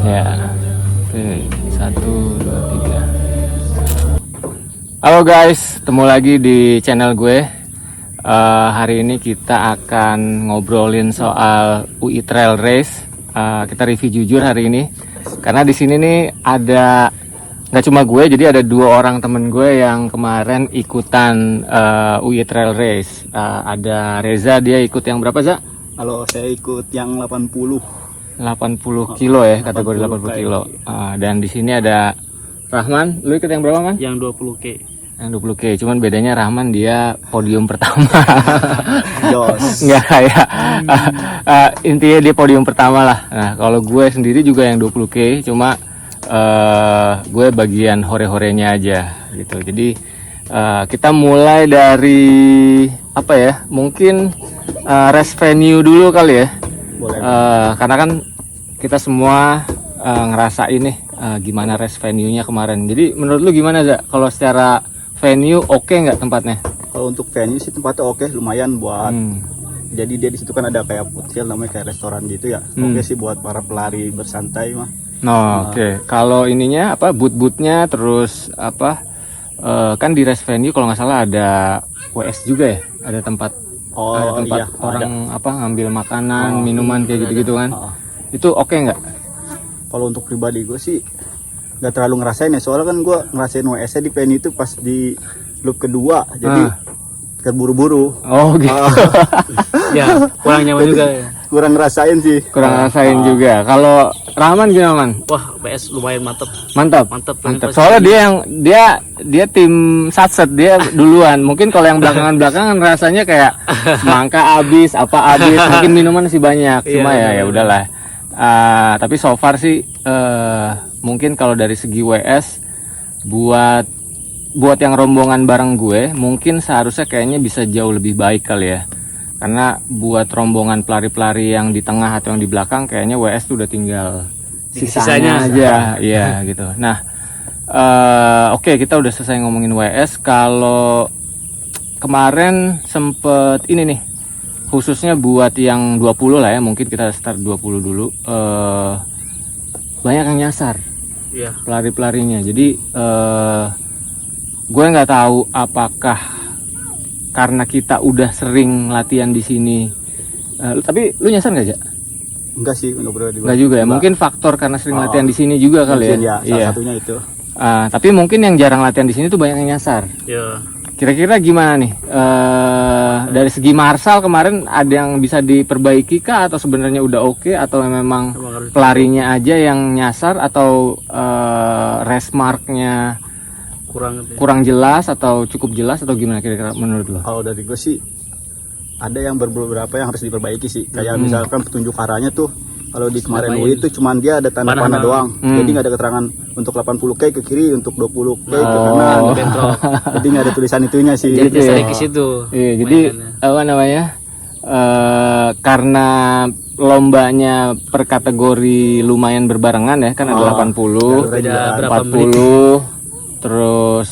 Ya. Oke, 1, 2, 3. Halo guys, ketemu lagi di channel gue. Hari ini kita akan ngobrolin soal UI Trail Race. Kita review jujur hari ini, karena di sini nih ada nggak cuma gue, jadi ada 2 orang temen gue yang kemarin ikutan UI Trail Race. Ada Reza, dia ikut yang berapa, Za? Kalau saya ikut yang 80 kilo ya, kategori 80 kilo. Dan di sini ada Rahman. Lu ikut yang berapa, Man? Yang 20K. Yang 20K, cuman bedanya Rahman dia podium pertama. Jos. Nggak kayak intinya dia podium pertama lah. Nah, kalau gue sendiri juga yang 20K, cuma gue bagian hore-horenya aja gitu. Jadi kita mulai dari apa ya? Mungkin race venue dulu kali ya. Boleh. Karena kan kita semua ngerasain nih gimana race venue-nya kemarin. Jadi menurut lu gimana, Za? Kalau secara venue oke nggak tempatnya? Kalau untuk venue sih tempatnya oke, lumayan buat. Jadi dia di situ kan ada kayak hotel, namanya kayak restoran gitu ya. Oke sih buat para pelari bersantai mah. Oke. Kalau ininya apa, boot-bootnya, terus apa, kan di race venue kalau nggak salah ada WS juga ya, ada tempat Iya, orang apa ngambil makanan, minuman kayak gitu-gitu kan. Itu oke nggak? Kalau untuk pribadi gue sih nggak terlalu ngerasain ya, soalnya kan gue ngerasain WS di venue itu pas di loop kedua, jadi terburu-buru. Oh gitu. Ya, kurang nyaman juga ya. Kurang ngerasain sih. Kurang rasain juga. Kalau Rahman gimana, Man? Wah, PS lumayan mantep. Mantap. Mantap. Soalnya dia tim satset, dia duluan. Mungkin kalau yang belakangan rasanya kayak semangka habis, apa habis, mungkin minuman masih banyak. Cuma ya udahlah. Tapi so far sih mungkin kalau dari segi WS buat yang rombongan bareng gue, mungkin seharusnya kayaknya bisa jauh lebih baik kali ya. Karena buat rombongan pelari-pelari yang di tengah atau yang di belakang, kayaknya WS tuh udah tinggal sisanya aja, iya gitu. Nah, oke, kita udah selesai ngomongin WS. Kalau kemarin sempet ini nih, khususnya buat yang 20 lah ya, mungkin kita start 20 dulu. Banyak yang nyasar, pelari-pelarinya. Jadi gue nggak tahu apakah karena kita udah sering latihan di sini. Tapi lu nyasar nggak, Ja? Enggak sih, Enggak juga ya. Mungkin faktor karena sering latihan di sini juga kali ya. Salah satunya itu. Tapi mungkin yang jarang latihan di sini tuh banyak yang nyasar. Ya. Kira-kira gimana nih? Dari segi marsal kemarin ada yang bisa diperbaiki kah, atau sebenarnya udah oke, atau memang pelarinya aja yang nyasar, atau race marknya kurang jelas atau cukup jelas, atau gimana kira-kira menurut lo? Kalau dari gue sih ada yang beberapa yang harus diperbaiki sih. Kayak misalkan petunjuk arahnya tuh, kalau di kemarin UI itu cuman dia ada tanda panah doang. Jadi nggak ada keterangan untuk 80K ke kiri, untuk 20K ke kanan. Jadi nggak ada tulisan itunya sih. Jadi sering ke situ. Iya, jadi apa namanya? Karena lombanya per kategori lumayan berbarengan ya, kan ada 80, 40, terus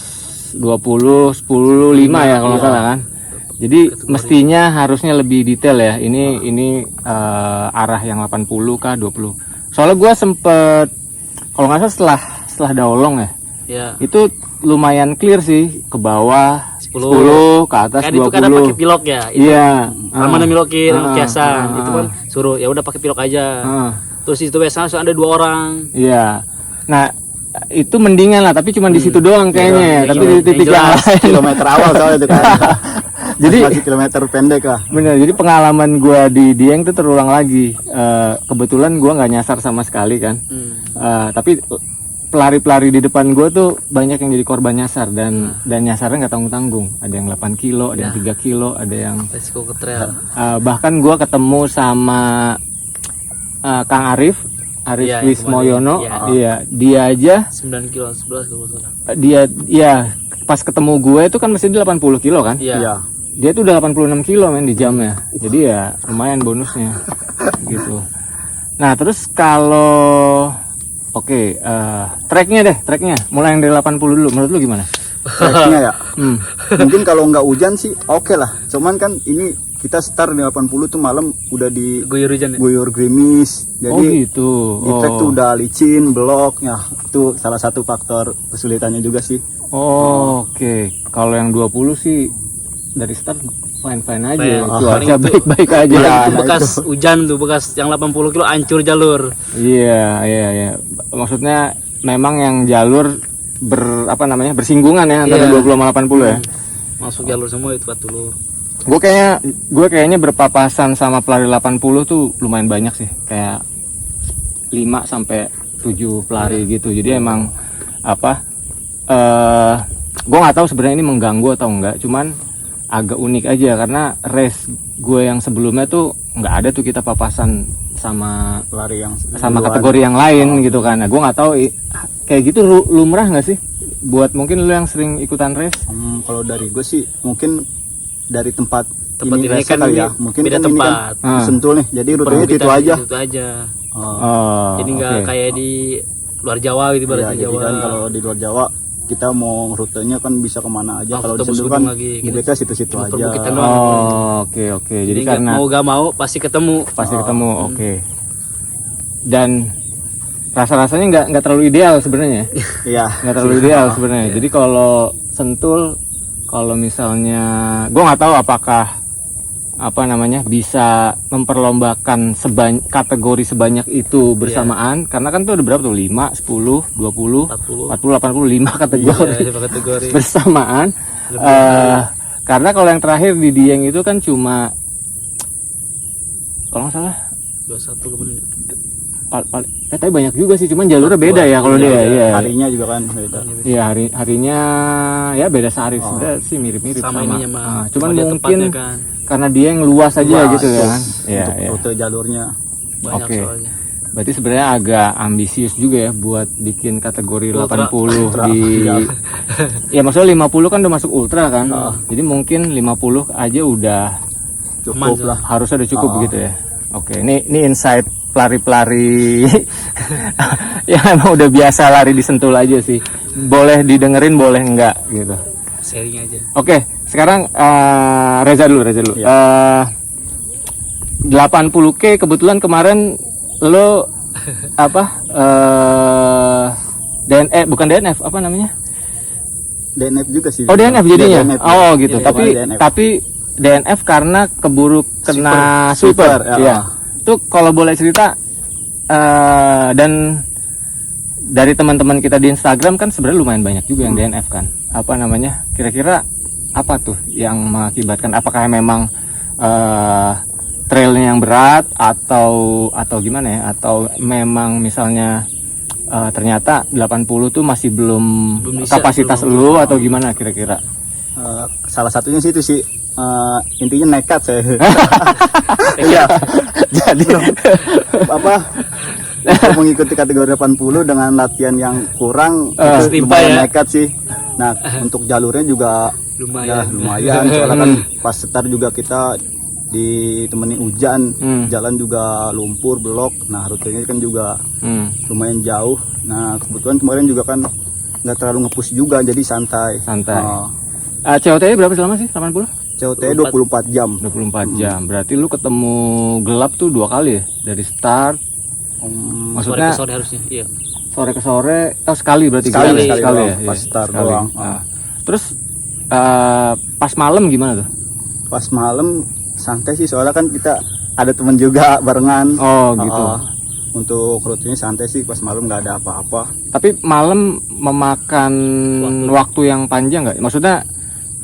20, 10, 5 ya kalau nggak salah kan. Jadi mestinya harusnya lebih detail ya. Ini arah yang 80 kah 20. Soalnya gue sempet, kalau nggak salah setelah Daolong ya, itu lumayan clear sih, ke bawah 10 ke atas kan 20. Itu kan pakai pilok ya. Iya. Mana milokin biasa. Itu kan suruh ya udah pakai pilok aja. Terus itu biasanya ada 2 orang. Iya. Nah, itu mendingan lah, tapi cuma di situ doang kayaknya. Tapi di titik yang lain kilometer awal soalnya itu kan. Jadi masih kilometer pendek lah. Bener. Jadi pengalaman gue di Dieng itu terulang lagi. Kebetulan gue nggak nyasar sama sekali kan. Tapi pelari-pelari di depan gue tuh banyak yang jadi korban nyasar, dan nyasarnya nggak tanggung-tanggung. Ada yang 8 kilo, ada yang 3 kilo, ada yang resiko ke trail. Bahkan gue ketemu sama Kang Arif Wismoyono, dia aja 9 kilo 11 kalau salah. Dia pas ketemu gue itu kan mesti 80 kilo kan? Iya. Dia tuh udah 86 kilo men di jamnya. Jadi ya lumayan bonusnya gitu. Nah, terus kalau tracknya mulai yang dari 80 dulu, menurut lu gimana? Tracknya ya. Mungkin kalau nggak hujan sih oke lah. Cuman kan ini kita start di 80 tuh malam udah di Guyur hujan ya? guyur gerimis. Oh Jadi gitu. di trek tuh udah licin, blok. Ya, itu salah satu faktor kesulitannya juga sih. Oh, oke. Kalau yang 20 sih dari start fine-fine aja. Fine. Cuaca Paling itu- baik-baik aja. Paling Ya, itu nah bekas hujan tuh, bekas yang 80 kilo hancur jalur. Iya. Maksudnya memang yang jalur bersinggungan ya antara Iya. 20 sama 80 ya. Masuk jalur semua itu 40. Gue kayaknya berpapasan sama pelari 80 tuh lumayan banyak sih. Kayak 5 sampai 7 pelari gitu. Jadi emang gue nggak tahu sebenarnya ini mengganggu atau enggak, cuman agak unik aja karena race gue yang sebelumnya tuh nggak ada tuh kita papasan sama Pelari yang kategori yang lain gitu kan. Nah, gue nggak tahu kayak gitu lumrah nggak sih buat mungkin lu yang sering ikutan race? Kalau dari gue sih mungkin dari tempat Ini race kan kali ini ya. Mungkin beda kan ini tempat. kan Sentul nih. Jadi rutenya itu aja. Itu aja. Oh, Jadi nggak oke. kayak di luar Jawa gitu, Ya, berarti jadi Jawa. kan kalau di luar Jawa kita mau rutenya kan bisa kemana aja. Kalau di tembus Sentul gunung kan lagi, kita situ-situ Cuma aja. perbukitan doang. Oh, oke. Jadi Jadi karena mau gak mau pasti ketemu. pasti ketemu, oke. Dan rasa-rasanya nggak terlalu ideal sebenarnya. Iya. Nggak terlalu ideal sebenarnya. Jadi kalau Sentul, kalau misalnya gue nggak tahu apakah bisa memperlombakan kategori sebanyak itu bersamaan, karena kan tuh ada berapa tuh, 5, 10, 20, 40. 40, 85 kategori Iya, kategori. bersamaan. Karena kalau yang terakhir di Dieng itu kan cuma, kalau nggak salah 21 kemudian. tapi banyak juga sih, cuman jalurnya beda ya kalau dia. Iya. Harinya juga kan beda. Iya, harinya ya beda sehari, sebenarnya sih mirip-mirip Sama ininya mah. cuman Cuma dia mungkin tempatnya kan karena dia yang luas aja Luas, gitu terus kan. Iya, untuk iya. rute jalurnya. banyak Oke. soalnya. Berarti sebenarnya agak ambisius juga ya buat bikin kategori Ultra. 80 di ya maksudnya 50 kan udah masuk ultra kan. Jadi mungkin 50 aja udah Cukup Aman, lah. harusnya udah cukup gitu ya. Oke, ini insight pelari-pelari yang emang udah biasa lari di Sentul aja sih. Boleh didengerin, boleh enggak gitu. Sharing aja. Oke, sekarang Reza dulu. 80K kebetulan kemarin lo bukan DNF, apa namanya? DNF juga sih. Oh, DNF jadinya. Iya, DNF. Oh gitu. Iya, Tapi DNF. tapi DNF karena keburu kena sweeper. ya. Iya. Itu kalau boleh cerita dan dari teman-teman kita di Instagram kan sebenarnya lumayan banyak juga yang DNF kan. Apa namanya? Kira-kira apa tuh yang mengakibatkan, apakah memang trailnya yang berat atau gimana ya, atau memang misalnya ternyata 80 tuh masih belum bisa, kapasitas lu atau gimana kira-kira? Salah satunya sih itu sih intinya nekat saya. Iya. Jadi untuk mengikuti kategori 80 dengan latihan yang kurang itu Setimpal lumayan ya. nekat sih. Nah, untuk jalurnya juga Lumayan. lumayan. Soalnya kan pas start juga kita ditemani hujan, jalan juga lumpur, blok. Nah, rutenya kan juga lumayan jauh. Nah, kebetulan kemarin juga kan nggak terlalu nge-push juga, jadi santai. COT berapa selama sih 80? COT 24 jam. 24 jam. Berarti lu ketemu gelap tuh 2 kali ya? Dari start, Sore maksudnya ke sore harusnya. Iya. sore ke sore, sekali berarti Sekali gelap? doang, ya? pas Iya, start sekali. doang. Nah, terus pas malam gimana tuh? Pas malam santai sih, soalnya kan kita ada temen juga barengan. Oh gitu. Untuk rutenya santai sih, pas malam nggak ada apa-apa. Tapi malam memakan waktu yang panjang nggak? Maksudnya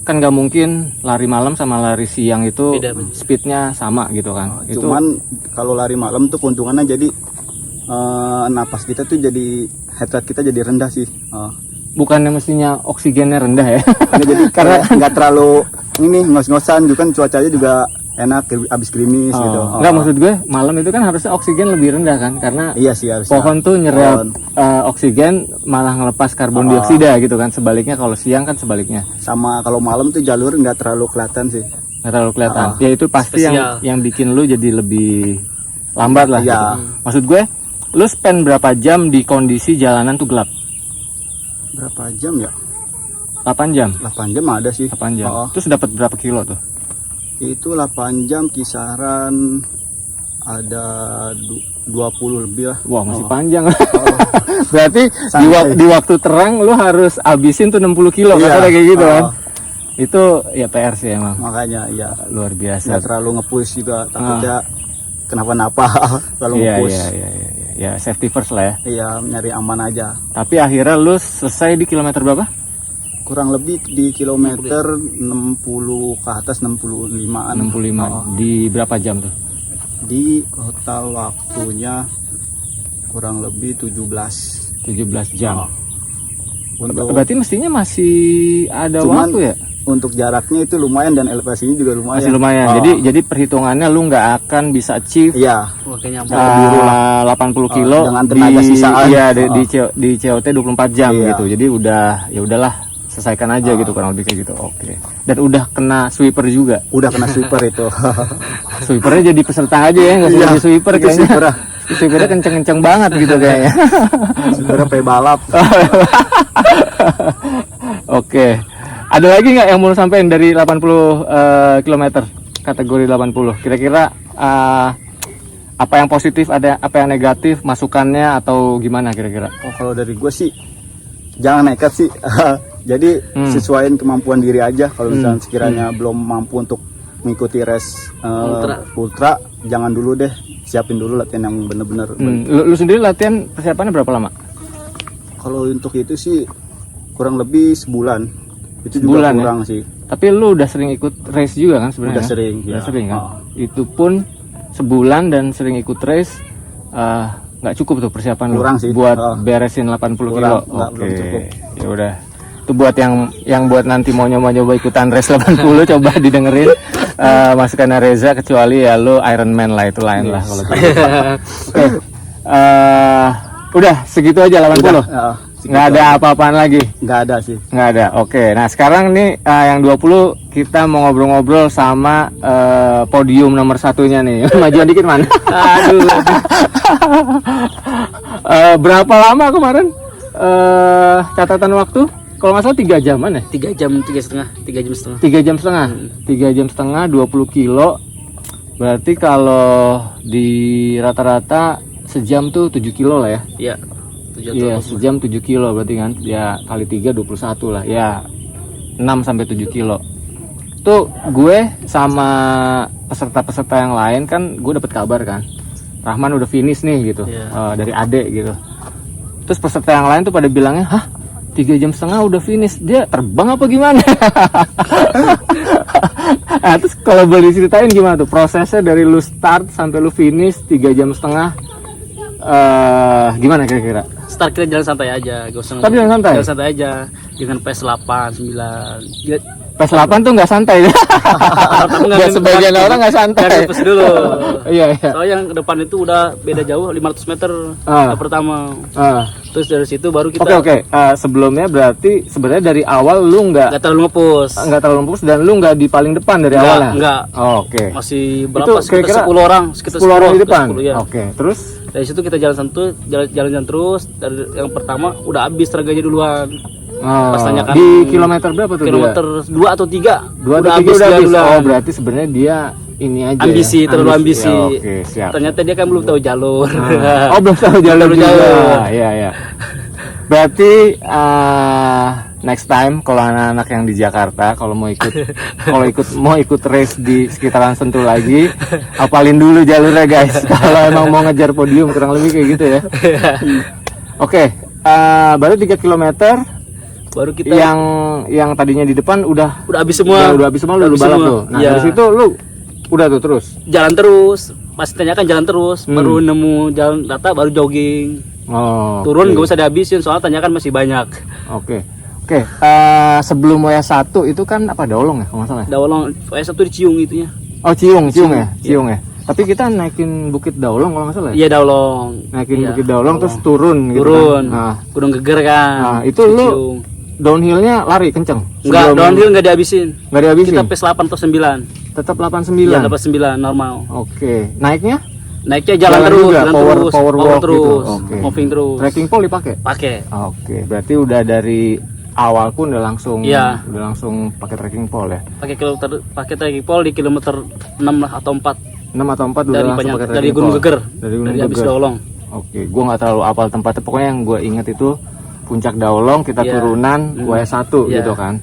kan nggak mungkin lari malam sama lari siang itu Beda. speednya sama gitu kan? Cuman kalau lari malam tuh keuntungannya jadi napas kita tuh jadi heart rate kita jadi rendah sih. Bukannya mestinya oksigennya rendah ya? Nggak, jadi karena nggak terlalu ini ngos-ngosan juga kan, cuacanya juga enak abis gerimis gitu. Nggak, maksud gue malam itu kan harusnya oksigen lebih rendah kan, karena Iya sih harusnya. pohon tuh nyerap oksigen malah ngelepas karbon dioksida gitu kan. Sebaliknya kalau siang kan sebaliknya, Sama kalau malam tuh jalur nggak terlalu kelihatan sih. nggak terlalu kelihatan. Ya itu pasti Spesial. yang bikin lu jadi lebih lambat lah. Iya. Gitu. Maksud gue, lu spend berapa jam di kondisi jalanan tuh gelap? Berapa jam ya? 8 jam. 8 jam ada sih. 8 jam. Oh. Terus dapat berapa kilo tuh? Itu 8 jam kisaran ada 20 lebih lah. Wah, masih Oh. panjang. Berarti Santai. di waktu terang lu harus habisin tuh 60 kilo Iya. katanya kayak gitu kan. Oh. Itu ya PR sih emang. Makanya ya Luar biasa. nggak terlalu nge-push juga, takutnya kenapa-napa. Terlalu Iya, nge-push. iya. Ya safety first lah ya. Iya, nyari aman aja. Tapi akhirnya lu selesai di kilometer berapa? Kurang lebih di kilometer 60 ke atas, 65-an. 65. Oh. Di berapa jam tuh? Di total waktunya kurang lebih 17. 17 jam. Untuk Berarti mestinya masih ada Cuman, waktu ya? untuk jaraknya itu lumayan dan elevasinya juga lumayan. Masih lumayan. Oh. Jadi perhitungannya lu nggak akan bisa achieve Iya. Wah, kayaknya 80 kilo dengan tenaga sisaan. iya, di COT 24 jam Iya. gitu. Jadi ya udahlah selesaikan aja gitu, kurang lebih kayak gitu. Oke. Dan udah kena sweeper juga. Udah kena sweeper itu. Sweepernya jadi peserta aja ya, nggak usah Iya, jadi sweeper itu kayaknya. sweeper. Sweepernya kenceng-kenceng banget gitu kayaknya. Sweeper pe balap. Oke. Ada lagi nggak yang mau lu sampein dari 80 km kategori 80? Kira-kira apa yang positif, ada apa yang negatif, masukannya atau gimana kira-kira? Oh, kalau dari gue sih jangan nekat sih. Jadi sesuaiin kemampuan diri aja. Kalau misalnya sekiranya belum mampu untuk mengikuti race ultra, jangan dulu deh. Siapin dulu latihan yang bener-bener. Lu sendiri latihan persiapannya berapa lama? Kalau untuk itu sih kurang lebih sebulan. Itu Sebulan, juga ya? kurang sih. Tapi lu udah sering ikut race juga kan sebenarnya? Udah sering, Udah ya. sering kan? Oh. Itu pun sebulan dan sering ikut race, nggak cukup tuh persiapan lu Kurang sih. buat Oh. beresin 80 Kurang, kilo. nggak, belum cukup. Ya udah. Itu buat yang buat nanti mau nyoba ikutan race 80 coba didengerin masukannya Reza, kecuali ya lu Iron Man lah, itu lain lah kalau gitu. Oke. Udah segitu aja 80. Nggak ada apa-apaan lagi. Nggak ada sih. Nggak ada. Oke. Nah sekarang nih yang 20 kita mau ngobrol-ngobrol sama podium nomor satunya nih. Majuan dikit man. Aduh. Berapa lama kemarin catatan waktu? Kalau nggak salah 3 jaman ya? 3 jam, 3 jam setengah. 3 jam setengah. 3 jam setengah 20 kilo. Berarti kalau di rata-rata sejam tuh 7 kilo lah ya. Iya. Iya, sejam 7 kilo berarti kan. Ya kali 3 21 lah. Ya 6 sampai 7 kilo. Tuh gue sama peserta-peserta yang lain kan gue dapet kabar kan. Rahman udah finish nih gitu. Iya. Dari Ade gitu. Terus peserta yang lain tuh pada bilangnya, "Hah? 3 jam setengah udah finish, dia terbang apa gimana?" Nah, terus kalau boleh diceritain gimana tuh prosesnya dari lu start sampai lu finish 3 jam setengah, gimana kira-kira? Start kita jalan santai aja, gak usah. Tapi jalan santai? Jalan santai aja dengan PS 8, 9. PS8 tuh nggak santai ya? Buat sebagian orang nggak santai. PS dulu. Iya. Soalnya yang ke depan itu udah beda jauh, 500 meter yang pertama. Terus dari situ baru kita. Oke. Sebelumnya berarti sebenarnya dari awal lu nggak terlalu ngepus. Nggak terlalu ngepus dan lu nggak di paling depan dari awalnya? Enggak. Oke. Masih berapa? Itu Sekitar kira-kira 10 orang. Sekitar 10 orang di depan? 10, ya. Oke. Terus? Dari situ kita jalan terus. Dari yang pertama udah habis tenaganya duluan. Pas tanyakan di kilometer berapa tuh? Kilometer 2 atau 3. 2 atau 3 udah habis. Oh, berarti sebenarnya dia ini aja ambisi, ya? terlalu ambisi. Ya, oke, siap. Ternyata dia kan belum tahu jalur. Oh, belum tahu jalur Belum juga. tahu. Iya. Berarti next time kalau anak-anak yang di Jakarta kalau mau ikut race di sekitaran Sentul lagi, hafalin dulu jalurnya guys. Kalau emang mau ngejar podium kurang lebih kayak gitu ya. Oke, baru 3 kilometer. Baru kita yang tadinya di depan udah habis semua. Udah habis semua lu balap tuh. Nah, ya. dari situ lu udah tuh terus. Jalan terus. Pas tanyakan jalan terus, baru nemu jalan rata baru jogging. Oh. Turun nggak usah dihabisin soalnya tanyakan masih banyak. Oke. Sebelum WS1 itu kan apa Daolong ya kalau nggak salah? Daolong WS1 di Ciung itunya. Oh, Ciung ya. Tapi kita naikin Bukit Daolong kalau nggak salah ya? Iya Daolong. Naikin Bukit Daolong terus turun gitu Turun. kan? Nah, Gunung Geger kan. Nah, itu lu Ciung. downhillnya lari kenceng? Enggak, downhill enggak dihabisin. Nggak dihabisin? Kita PS 8 atau 9. Tetap Iya, 89? 89 normal. Oke. Naiknya? Naiknya jalan terus, juga, jalan power terus, walk terus, gitu. Oke. moving terus. Trekking pole dipakai? Pakai. Oke, berarti udah dari awal pun udah langsung Iya. udah langsung pakai trekking pole ya. Pakai trekking pole di kilometer 6 lah atau 4 6 atau 4 udah dari langsung pakai dari trekking Gunung pole. Geger. Dari Gunung Dari habis Geger. Daolong. Oke, gua nggak terlalu apal tempatnya. Pokoknya yang gue inget itu Puncak Daolong, kita Iya. turunan WS1 Iya. gitu kan.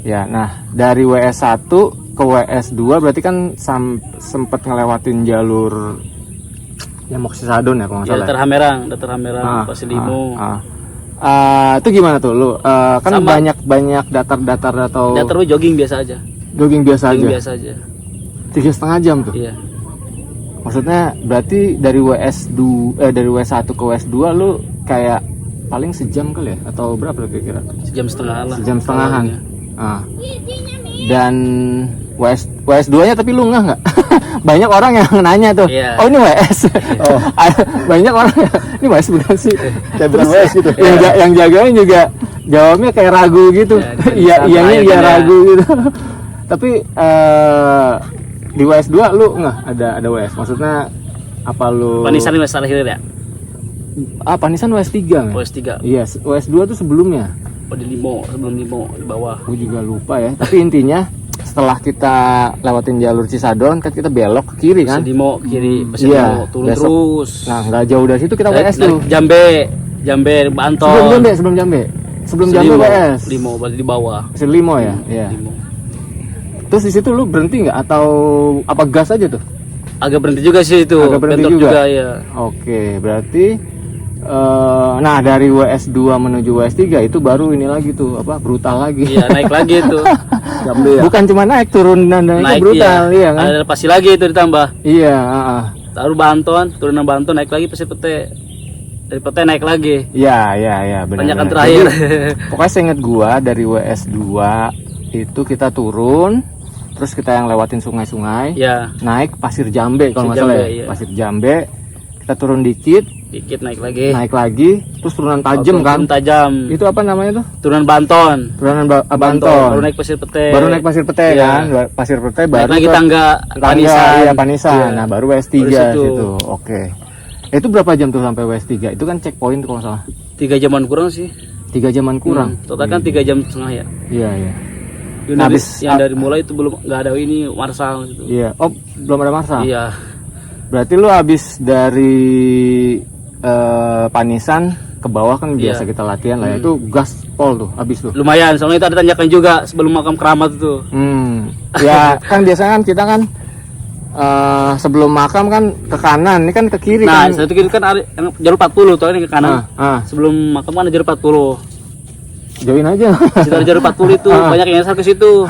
Ya, nah dari WS1 ke WS2 berarti kan sempet ngelewatin jalur yang mau ke Cisadon ya kalau nggak Ya, salah. Datar Hamerang, Pasilimo. Itu gimana tuh lu? Kan Sama. banyak datar-datar atau Datar lu jogging biasa aja. jogging biasa Jogging aja. biasa aja. 3,5 jam tuh. Iya. Maksudnya berarti dari dari WS1 ke WS2 lu kayak paling sejam kali ya atau berapa kira-kira? Sejam setengah lah. Sejam setengahan. Iya. Dan WS2 nya tapi lu nggak? Banyak orang yang nanya tuh. Iya. Oh ini WS. Oh. Banyak orang yang, ini WS bukan sih? Kayak bilang WS gitu. Yang jagain juga jawabnya kayak ragu gitu. Iya, Iyanya iya ya. ragu gitu. Tapi di WS2 lu nggak ada WS? Maksudnya apa lu? Panisan ini masalah hilir ya? Panisan WS3 kan? WS3. Iya, WS2 tuh sebelumnya. Oh di Limo, sebelum Limo di bawah. Gue juga lupa ya. Tapi intinya setelah kita lewatin jalur Cisadon kan kita belok ke kiri kan? Pasilimo kiri, Iya, Pasilimo turun besok. terus. Nah, nggak jauh dari situ kita WS tuh. Jambe, Banton. Sebelum Jambe WS. Limo berarti di bawah. Limo ya. Iya. Limo. Terus di situ lu berhenti nggak atau apa gas aja tuh? Agak berhenti juga sih itu. Agak berhenti Bentrok juga? ya. Oke, berarti nah dari WS2 menuju WS3 itu baru ini lagi tuh apa brutal lagi. Iya, naik lagi itu. Jambe ya. Bukan cuma naik, turun dan naiknya brutal, iya kan? Ada pasti lagi itu ditambah. Iya, Taruh Banton, turunan Banton naik lagi pasti Pete. Dari Pete naik lagi. Iya, benar. Tanyakan terakhir. Pokoknya seinget gua dari WS2 itu kita turun, terus kita yang lewatin sungai-sungai, Ya, naik Pasir Jambe kalau nggak Pasir salah Jambe, ya. iya. Pasir Jambe, kita turun dikit, naik lagi. terus turunan tajam kan? Turun tajam. Itu apa namanya tuh? Turunan Banton. Turunan Baru Banton. naik Pasir Pete. Baru naik Pasir Pete Iya. kan? Pasir Pete Naik baru lagi ke tangga Panisan. Iya, Panisan. Iya. Nah, baru WS3 Baru situ. situ. Oke. Itu berapa jam tuh sampai WS3? Itu kan checkpoint tuh kalau nggak salah. 3 jaman kurang sih. 3 jaman kurang. Total kan 3 jam setengah ya. Iya. Yang, Nah, dari, habis- yang dari mulai itu belum nggak ada ini marsal gitu. Iya. Oh, belum ada marsal. Iya. Berarti lu habis dari Panisan ke bawah kan biasa Iya. kita latihan lah ya. Itu gaspol tuh habis tuh. Lumayan, soalnya itu ada tanjakan juga sebelum makam keramat itu. Ya kan biasanya kan kita kan sebelum makam kan ke kanan, ini kan ke kiri Nah, kan. satu kiri kan ada yang jalur 40 tuh ini ke kanan. Ah, Sebelum makam kan ada jalur 40. join aja. Situ ada jalur 40 itu, banyak yang nyasar ke situ.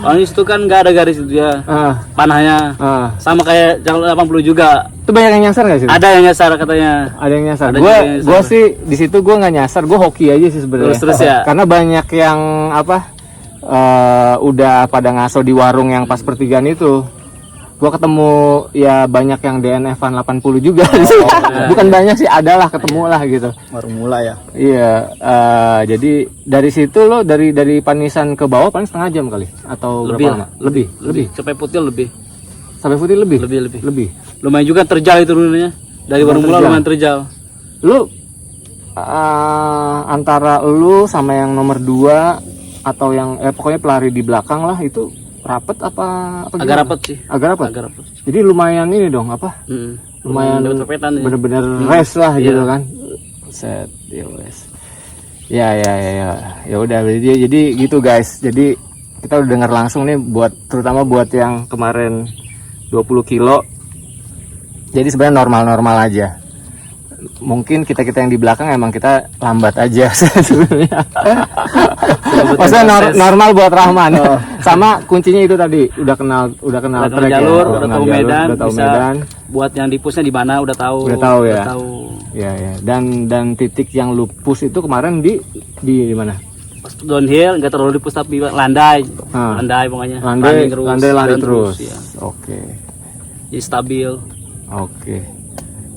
Soalnya di situ kan nggak ada garis itu ya. Panahnya. Sama kayak jalur 80 juga. Itu banyak yang nyasar nggak sih? Ada yang nyasar katanya. Ada yang nyasar. Ada Gue juga yang nyasar. gue sih di situ gue nggak nyasar, gue hoki aja sih sebenarnya. Terus ya? Karena banyak yang apa udah pada ngaso di warung yang pas pertigaan itu. Gue ketemu ya banyak yang DNF-an 80 juga. Bukan banyak sih, adalah ketemu lah gitu. Baru mulai ya. Iya, jadi dari situ lo dari Panisan ke bawah paling setengah jam kali atau Lebih berapa lah. lama? Lebih. Sampai Putih lebih. Sampai Putih lebih. Lebih. Lumayan juga terjal itu turunannya. Dari Lumayan baru mulai terjal. lumayan terjal. Lu antara lu sama yang nomor 2 atau yang pokoknya pelari di belakang lah itu rapet apa Agak gimana? rapet sih. Agak rapet. Agak rapet. Jadi lumayan ini dong apa? Lumayan dapat pepetan ya. bener-bener race lah Iya. gitu kan. Set, ya wes. Ya udah jadi gitu guys. Jadi kita udah dengar langsung nih terutama buat yang kemarin 20 kilo. Jadi sebenarnya normal-normal aja. Mungkin kita yang di belakang emang kita lambat aja sebenarnya. Maksudnya normal buat Rahman. Sama kuncinya itu tadi udah kenal track jalur, ya. udah kenal tahu jalur, medan, udah tahu bisa medan. buat yang di pushnya di mana udah tahu. Udah tahu ya. Udah tahu. Ya. Dan titik yang lu push itu kemarin di mana? Pas downhill nggak terlalu di push tapi landai. Landai pokoknya. Landai Running terus. ya. Oke. Jadi stabil. Oke.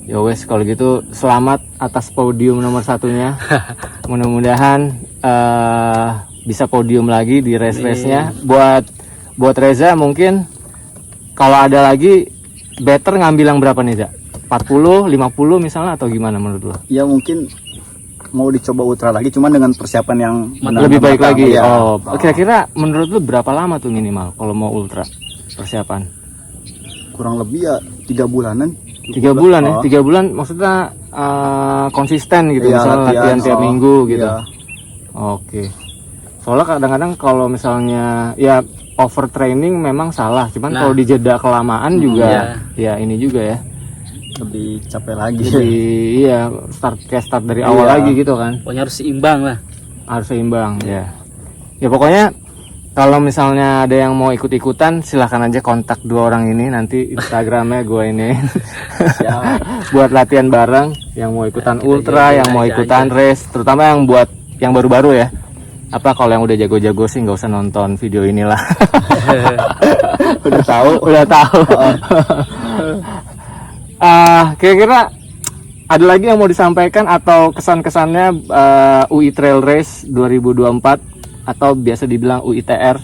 Ya wes kalau gitu selamat atas podium nomor 1-nya. Mudah-mudahan bisa podium lagi di race-nya. Buat Reza mungkin kalau ada lagi better ngambil yang berapa nih, Za? 40, 50 misalnya atau gimana menurut lo? Ya mungkin mau dicoba ultra lagi, cuman dengan persiapan yang lebih baik matang. lagi. Iya. Oh, kira-kira menurut lu berapa lama tuh minimal kalau mau ultra persiapan? Kurang lebih ya 3 bulanan. 3 bulan ya? Oh. 3 bulan maksudnya konsisten gitu, Iya, misalnya latihan tiap minggu gitu. Iya. Oke. Soalnya kadang-kadang kalau misalnya ya overtraining memang salah, cuman kalau dijeda kelamaan juga ya ini juga ya. Lebih capek lagi. Jadi iya start dari awal lagi gitu kan. Pokoknya harus seimbang lah. Harus seimbang ya. Ya pokoknya kalau misalnya ada yang mau ikut-ikutan silahkan aja kontak 2 orang ini, nanti Instagramnya gue ini buat latihan bareng yang mau ikutan ultra, yang mau ikutan race, terutama yang buat yang baru-baru ya. Apa kalau yang udah jago-jago sih nggak usah nonton video inilah. udah tahu. Kira-kira ada lagi yang mau disampaikan atau kesan-kesannya UI Trail Race 2024 atau biasa dibilang UITR?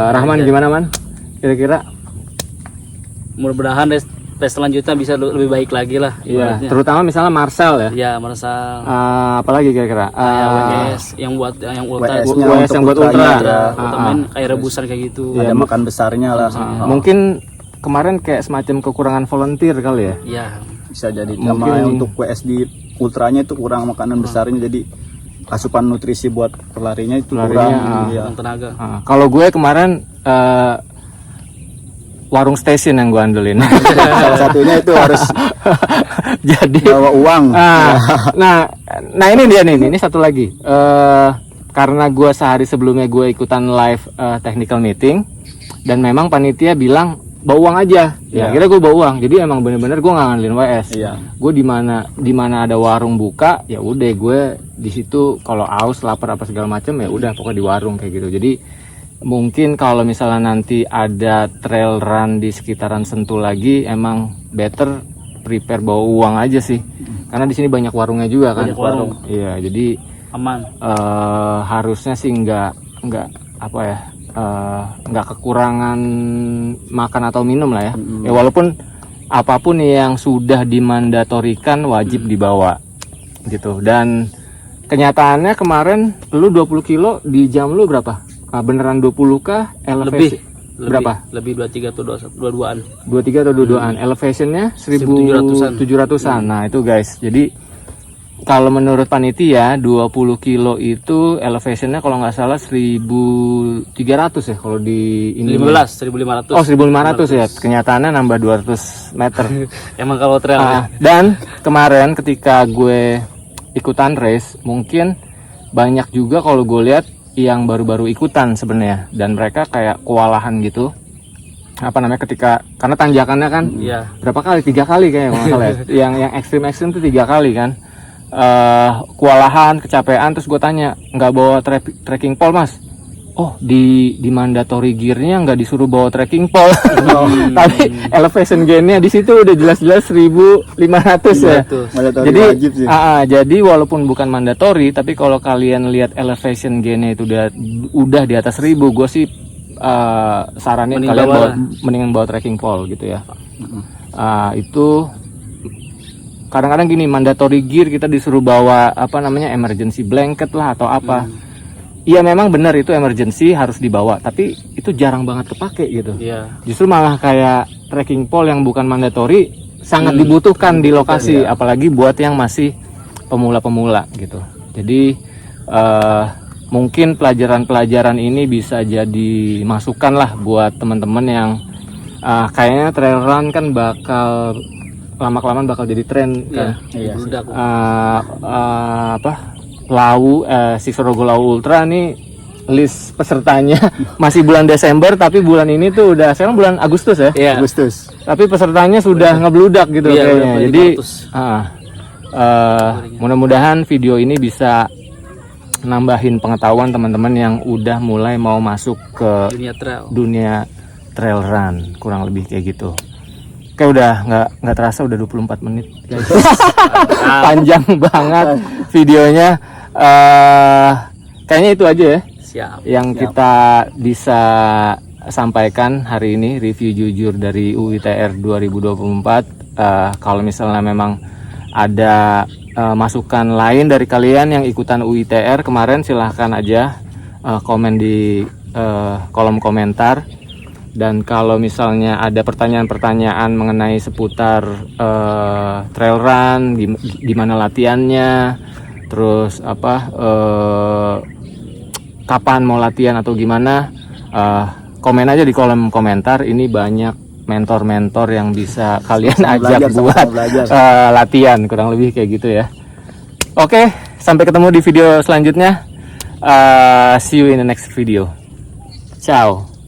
Rahman gimana man? Kira-kira? Mudah-mudahan race selanjutnya bisa lebih baik lagi lah. Iya, terutama misalnya Marcel ya. Iya, Marcel. Apalagi kira-kira? WS yang buat ultra. WS yang buat ultra. Temen kayak rebusan kayak gitu. Ada makan besarnya lah. Mungkin kemarin kayak semacam kekurangan volunteer kali ya? Iya. Bisa jadi. Sama untuk WS di ultranya itu kurang makanan besarnya, jadi asupan nutrisi buat pelarinya itu kurang. Kurang tenaga. Kalau gue kemarin warung station yang gue andelin. Salah satunya itu harus jadi bawa uang. Nah ini dia nih, ini satu lagi. Karena gue sehari sebelumnya gue ikutan live technical meeting dan memang panitia bilang bawa uang aja. Ya akhirnya gue bawa uang. Jadi emang bener-bener gue nggak ngandelin WS. Gue di mana ada warung buka, ya udah gue di situ. Kalau aus, lapar apa segala macam ya udah pokoknya di warung kayak gitu. Jadi mungkin kalau misalnya nanti ada trail run di sekitaran Sentul lagi, emang better prepare bawa uang aja sih, karena di sini banyak warungnya juga kan. Warung. Iya, jadi Aman. harusnya sih nggak apa ya, nggak kekurangan makan atau minum lah ya. Ya walaupun apapun yang sudah dimandatorikan wajib dibawa gitu. Dan kenyataannya kemarin lu 20 kilo di jam lu berapa? Beneran 20 kah? Elevation berapa? Lebih 23 atau 22-an. 23 atau 22-an. Elevationnya 1700-an. Nah itu guys, jadi kalau menurut panitia 20 kilo itu elevationnya kalau nggak salah 1300 ya kalau di ini. 1500. Oh 1500 ya. Kenyataannya nambah 200 meter. Emang kalau trail. Dan kemarin ketika gue ikutan race, mungkin banyak juga kalau gue lihat yang baru-baru ikutan sebenarnya, dan mereka kayak kewalahan gitu. Apa namanya, ketika karena tanjakannya kan berapa kali, 3 kali kayaknya kalau nggak salah ya. yang ekstrim tuh 3 kali kan. Kewalahan, kecapean, terus gue tanya, nggak bawa trekking pole mas? Oh di mandatory gearnya nggak disuruh bawa trekking pole. Tapi elevation gainnya di situ udah jelas-jelas 1500 ya. Jadi jadi walaupun bukan mandatory, tapi kalau kalian lihat elevation gainnya itu udah di atas 1000, gue sih saranin kalian mendingan bawa trekking pole gitu ya. Itu kadang-kadang gini, mandatory gear kita disuruh bawa apa namanya emergency blanket lah atau apa. Iya memang benar itu emergency harus dibawa, tapi itu jarang banget kepake gitu. Justru malah kayak trekking pole yang bukan mandatory sangat dibutuhkan di lokasi, apalagi buat yang masih pemula-pemula gitu. Jadi mungkin pelajaran-pelajaran ini bisa jadi masukan lah buat teman-teman yang kayaknya trail run kan bakal lama-kelamaan bakal jadi tren kan. Sisorogo Lau Ultra nih list pesertanya masih bulan Desember, tapi bulan ini tuh udah sekarang bulan Agustus ya. Agustus. Tapi pesertanya sudah ngebludak gitu kayaknya. Jadi mudah-mudahan video ini bisa nambahin pengetahuan teman-teman yang udah mulai mau masuk ke dunia trail run, kurang lebih kayak gitu. Oke, udah nggak terasa udah 24 menit guys. Panjang banget videonya. Kayaknya itu aja ya. Yang kita bisa sampaikan hari ini, review jujur dari UITR 2024. Kalau misalnya memang ada masukan lain dari kalian yang ikutan UITR kemarin, silahkan aja komen di kolom komentar. Dan kalau misalnya ada pertanyaan-pertanyaan mengenai seputar trail run, gimana latihannya, terus kapan mau latihan atau gimana, komen aja di kolom komentar. Ini banyak mentor-mentor yang bisa kalian ajak buat latihan, kurang lebih kayak gitu ya. Oke, sampai ketemu di video selanjutnya. See you in the next video. Ciao.